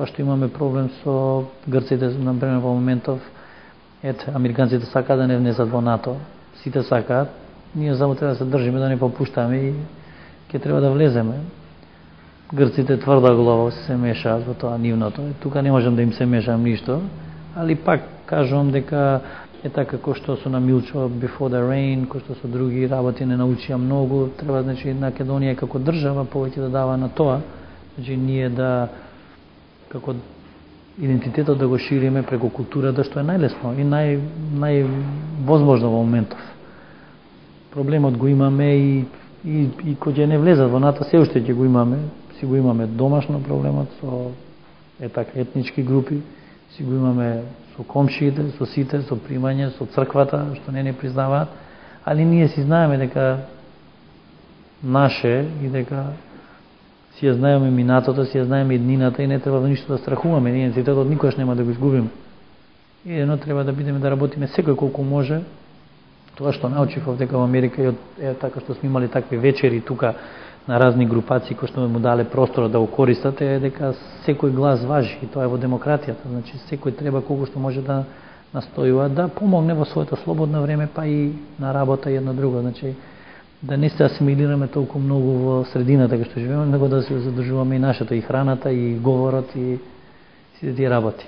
Тоа што имаме проблем со грците, например, во моментов, американците сакаат да не внесат во НАТО, сите сакаат, ние само треба да се држиме, да не попуштаме и ќе треба да влеземе. Грците тврда глава се мешаат во тоа нивното. Тука не можам да им се мешам ништо, али пак кажувам дека така кој што со на Милчо Before the Rain, кој што со други работи не научија многу, треба значи Македонија како држава повеќе да дава на тоа, значи ние да како идентитетот да го шириме преку културата, што е најлесно и највозможно во моментов. Проблемот го имаме и кој не влезат во НАТО, се уште ќе го имаме, си го имаме домашно проблемот со така етнички групи, си го имаме со комшиите, со сите, со примање, со црквата, што не признаваат, али ние си знаеме дека наше и дека си ја знаеме минатото, си ја знаеме иднината и не треба да ништо да страхуваме, идентитетот никогаш нема да го изгубиме. И едно треба да бидеме да работиме секој колку може. Тоа што научив дека во Америка е така што сме имали такви вечери тука на разни групации кои што му дале простор да го користат, е дека секој глас важи и тоа е во демократијата. Значи секој треба колку што може да настојува да помогне во своето слободно време, па и на работа и едно друго. Значи да не се асимилираме толку многу во средината кај што живееме, него да се задржуваме и нашето, и храната, и говорот, и сите тие работи.